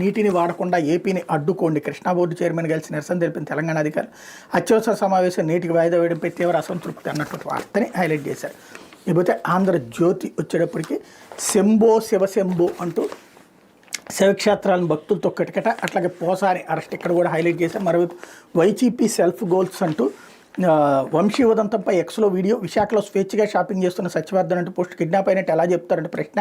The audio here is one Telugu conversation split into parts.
నీటిని వాడకుండా ఏపీని అడ్డుకోండి కృష్ణా బోర్డు చైర్మన్ కలిసి నిరసన తెలిపిన తెలంగాణ అధికారులు అత్యవసర సమావేశం నీటికి వాయిదా వేయడంపై తీవ్ర అసంతృప్తి అన్నటువంటి వార్తని హైలైట్ చేశారు. ఇకపోతే ఆంధ్రజ్యోతి వచ్చేటప్పటికి శంభో శివశంభో అంటూ శివక్షేత్రాలను భక్తులతో కటకట, అట్లాగే పోసాని అరెస్ట్ ఇక్కడ కూడా హైలైట్ చేశారు. మరోవైపు వైసీపీ సెల్ఫ్ గోల్స్ అంటూ వంశీ ఉదంతంపై ఎక్స్లో వీడియో, విశాఖలో స్వేచ్ఛగా షాపింగ్ చేస్తున్న సత్యవర్ధన్ అంటూ పోస్ట్, కిడ్నాప్ అయినట్టు ఎలా చెప్తారంటే ప్రశ్న.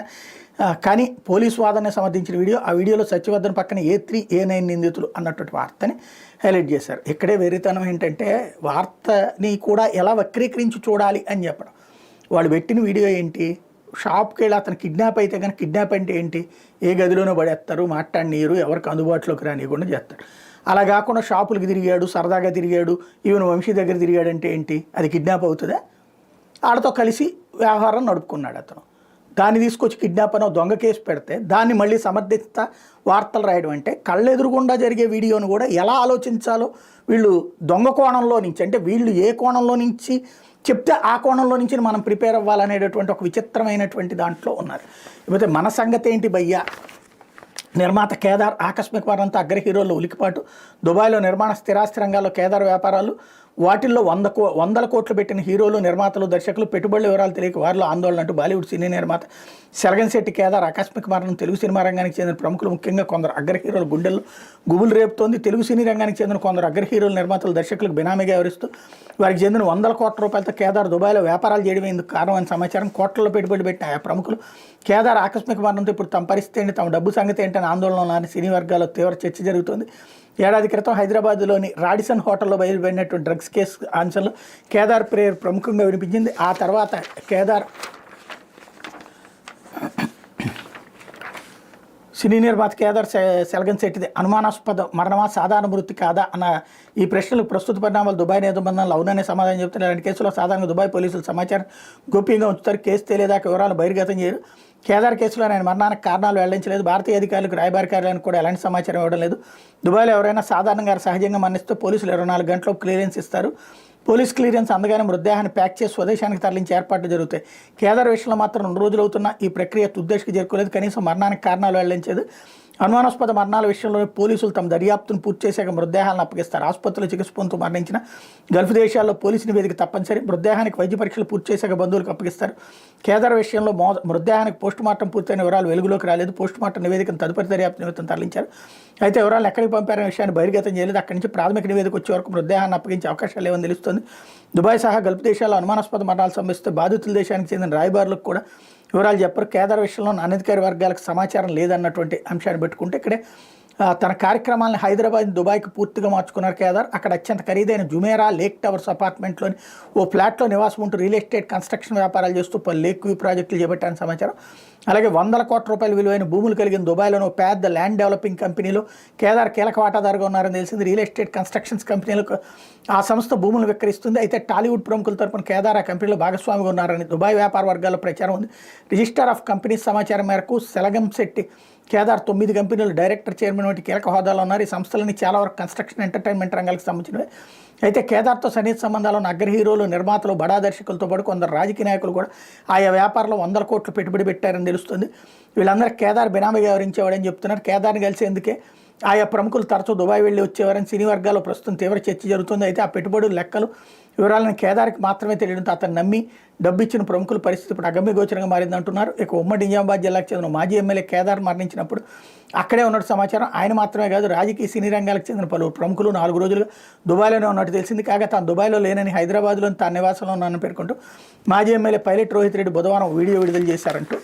కానీ పోలీసు వాదనని సమర్థించిన వీడియో, ఆ వీడియోలో సత్యవర్ధన్ పక్కన A3, A9 నిందితులు అన్నటువంటి వార్తని హైలైట్ చేశారు. ఇక్కడే వెర్రితనం ఏంటంటే వార్తని కూడా ఎలా వక్రీకరించి చూడాలి అని చెప్పడం. వాళ్ళు పెట్టిన వీడియో ఏంటి, షాప్కి వెళ్ళి అతను కిడ్నాప్ అయితే కానీ కిడ్నాప్ అంటే ఏంటి, ఏ గదిలోనో పడేస్తారు, మాట్లాడనీయరు, ఎవరికి అందుబాటులోకి రానియకుండా చేస్తారు. అలా కాకుండా షాపులకి తిరిగాడు, సరదాగా తిరిగాడు, ఈవెన్ వంశీ దగ్గర తిరిగాడంటే ఏంటి, అది కిడ్నాప్ అవుతుందా? ఆడతో కలిసి వ్యవహారం నడుపుకున్నాడు అతను. దాన్ని తీసుకొచ్చి కిడ్నాప్ అనో దొంగ కేసు పెడితే దాన్ని మళ్ళీ సమర్థిస్తా వార్తలు రాయడం అంటే కళ్ళెదురుగుండా జరిగే వీడియోను కూడా ఎలా ఆలోచించాలో వీళ్ళు దొంగ కోణంలో నుంచి, అంటే వీళ్ళు ఏ కోణంలో నుంచి చెప్తే ఆ కోణంలో నుంచి మనం ప్రిపేర్ అవ్వాలనేటటువంటి ఒక విచిత్రమైనటువంటి దాంట్లో ఉన్నారు. ఇకపోతే మన సంగతి ఏంటి భయ్యా, నిర్మాత కేదార్ ఆకస్మిక మరణంతో అగ్ర హీరోల్లో ఉలికిపాటు, దుబాయ్లో నిర్మాణ స్థిరాస్తి రంగాల్లో కేదార్ వ్యాపారాలు, వాటిల్లో వందల కోట్లు పెట్టిన హీరోలు, నిర్మాతలు, దర్శకులు, పెట్టుబడుల వివరాలు తెలియక వారిలో ఆందోళన అంటూ బాలీవుడ్ సినీ నిర్మాత సెలగంశెట్టి కేదార్ ఆకస్మిక మరణం తెలుగు సినిమా రంగానికి చెందిన ప్రముఖులు, ముఖ్యంగా కొందరు అగ్ర హీరోల గుండెల్లో గుబులు రేపుతోంది. తెలుగు సినీ రంగానికి చెందిన కొందరు అగ్ర హీరోలు, నిర్మాతలు, దర్శకులకు బినామీగా వ్యవహరిస్తూ వారికి చెందిన 100 కోట్ల రూపాయలతో కేదార్ దుబాయ్లో వ్యాపారాలు చేయడం ఎందుకు కారణం అని సమాచారం. కోట్లలో పెట్టుబడి పెట్టిన ఆ ప్రముఖులు కేదార్ ఆకస్మిక మరణంతో ఇప్పుడు తమ పరిస్థితి ఏంటి, తమ డబ్బు సంగతి ఏంటని ఆందోళన ఉన్నారని సినీ వర్గాల్లో తీవ్ర చర్చ జరుగుతోంది. ఏడాది క్రితం హైదరాబాద్లోని రాడిసన్ హోటల్లో బయలుపడినటువంటి డ్రగ్స్ కేసు ఆన్సర్లో కేదార్ ప్రేయర్ ప్రముఖంగా వినిపించింది. ఆ తర్వాత కేదార్ సినీ నిర్మాత కేదార్ సెలగంశెట్టిది అనుమానాస్పద మరణమా, సాధారణ మృతి కాదా అన్న ఈ ప్రశ్నలకు ప్రస్తుత పరిణామాలు దుబాయ్ నిబంధనలు అవుననే సమాధానం చెబుతున్నారు. ఇలాంటి కేసులో సాధారణంగా దుబాయ్ పోలీసులు సమాచారం గోప్యంగా ఉంచుతారు, కేసు తెలియదాకా వివరాలు బహిర్గతం చేయరు. కేదార్ కేసులో ఆయన మరణానికి కారణాలు వెల్లడించలేదు. భారతీయ అధికారులకు రాయబారి కార్యాలయానికి కూడా ఎలాంటి సమాచారం ఇవ్వడం లేదు. దుబాయ్లో ఎవరైనా సాధారణంగా సహజంగా మరణిస్తే పోలీసులు 24 గంటల్లో క్లియరెన్స్ ఇస్తారు. పోలీస్ క్లియరెన్స్ అందగానే మృతదేహాన్ని ప్యాక్ చేసి స్వదేశానికి తరలించే ఏర్పాట్లు జరుగుతాయి. కేదార్ విషయంలో మాత్రం 2 రోజులు అవుతున్నా ఈ ప్రక్రియ తుద్దేశకు చేరుకోలేదు. కనీసం మరణానికి కారణాలు వెల్లడించేది. అనుమానాస్పద మరణాల విషయంలో పోలీసులు తమ దర్యాప్తును పూర్తి చేశాక మృతదేహాలను అప్పగిస్తారు. ఆసుపత్రిలో చికిత్స పొందుతూ మరణించిన గల్ఫ్ దేశాల్లో పోలీసు నివేదిక తప్పనిసరి. మృతదేహానికి వైద్య పరీక్షలు పూర్తి చేశాక బంధువులకు అప్పగిస్తారు. కేదార్ విషయంలో మృతదేహానికి పోస్టుమార్టం పూర్తయిన వివరాలు వెలుగులోకి రాలేదు. పోస్టుమార్టం నివేదికను తదుపరి దర్యాప్తు నిమిత్తం తరలించారు. అయితే వివరాలు ఎక్కడికి పంపారనే విషయాన్ని బహిర్గతం చేయలేదు. అక్కడి నుంచి ప్రాథమిక నివేదిక వచ్చే వరకు మృతదేహాన్ని అప్పగించే అవకాశాలు లేవని తెలుస్తోంది. దుబాయ్ సహా గల్ఫ్ దేశాల్లో అనుమానాస్పద మరణాలు సంభవిస్తే బాధితుల దేశానికి చెందిన రాయబారులకు కూడా వివరాలు చెప్పరు. కేదార్ విషయంలో అనధికారి వర్గాలకు సమాచారం లేదన్నటువంటి అంశాన్ని పెట్టుకుంటే ఇక్కడే తన కార్యక్రమాలను హైదరాబాద్ దుబాయ్కి పూర్తిగా మార్చుకున్నారు కేదార్. అక్కడ అత్యంత ఖరీదైన జుమేరా లేక్ టవర్స్ అపార్ట్మెంట్లోని ఓ ఫ్లాట్లో నివాసం ఉంటూ రియల్ ఎస్టేట్ కన్స్ట్రక్షన్ వ్యాపారాలు చేస్తూ పలు లేక్ వ్యూ ప్రాజెక్టులు చేపట్టారని సమాచారం. అలాగే 100 కోట్ల రూపాయల విలువైన భూములు కలిగిన దుబాయ్లోని పెద్ద ల్యాండ్ డెవలపింగ్ కంపెనీలో కేదార్ కీలక వాటాదారుగా ఉన్నారని తెలిసింది. రియల్ ఎస్టేట్ కన్స్ట్రక్షన్స్ కంపెనీలకు ఆ సంస్థ భూములు విక్రయిస్తుంది. అయితే టాలీవుడ్ ప్రముఖుల తరపున కేదార్ ఆ కంపెనీలో భాగస్వామిగా ఉన్నారని దుబాయ్ వ్యాపార వర్గాల్లో ప్రచారం ఉంది. రిజిస్టర్ ఆఫ్ కంపెనీస్ సమాచారం మేరకు సెలగంశెట్టి కేదార్ 9 కంపెనీలు డైరెక్టర్, చైర్మన్ వంటి కీలక హోదాలో ఉన్నారు. ఈ సంస్థలని చాలా వరకు కన్స్ట్రక్షన్, ఎంటర్టైన్మెంట్ రంగాలకు సంబంధించినవి. అయితే కేదార్తో సన్నిహిత సంబంధాలు ఉన్న అగ్ర హీరోలు, నిర్మాతలు, బడా దర్శకులతో పాటు కొందరు రాజకీయ నాయకులు కూడా ఆయా వ్యాపారంలో 100 కోట్లు పెట్టుబడి పెట్టారని తెలుస్తుంది. వీళ్ళందరూ కేదార్ బినామీగా వ్యవహరించేవాడని చెప్తున్నారు. కేదార్ని కలిసేందుకే ఆయా ప్రముఖులు తరచూ దుబాయ్ వెళ్ళి వచ్చేవారని సినీ వర్గాల్లో ప్రస్తుతం తీవ్ర చర్చ జరుగుతుంది. అయితే ఆ పెట్టుబడుల లెక్కలు, వివరాలను కేదార్కి మాత్రమే తెలియడంతో అతను నమ్మి డబ్బు ఇచ్చిన ప్రముఖుల పరిస్థితి ఇప్పుడు అగమ్యగోచరంగా మారిందంటున్నారు. ఇక ఉమ్మడి నిజామాబాద్ జిల్లాకు చెందిన మాజీ ఎమ్మెల్యే కేదార్ మరణించినప్పుడు అక్కడే ఉన్నట్టు సమాచారం. ఆయన మాత్రమే కాదు, రాజకీయ సినీ రంగాలకు చెందిన పలువురు ప్రముఖులు 4 రోజులుగా దుబాయ్లోనే ఉన్నట్టు తెలిసింది. కాగా తాను దుబాయ్లో లేనని హైదరాబాద్లోని తన నివాసంలో ఉన్నానని పేర్కొంటూ మాజీ ఎమ్మెల్యే పైలట్ రోహిత్ రెడ్డి బుధవారం వీడియో విడుదల చేశారంటూ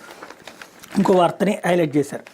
ఇంకో వార్తని హైలైట్ చేశారు.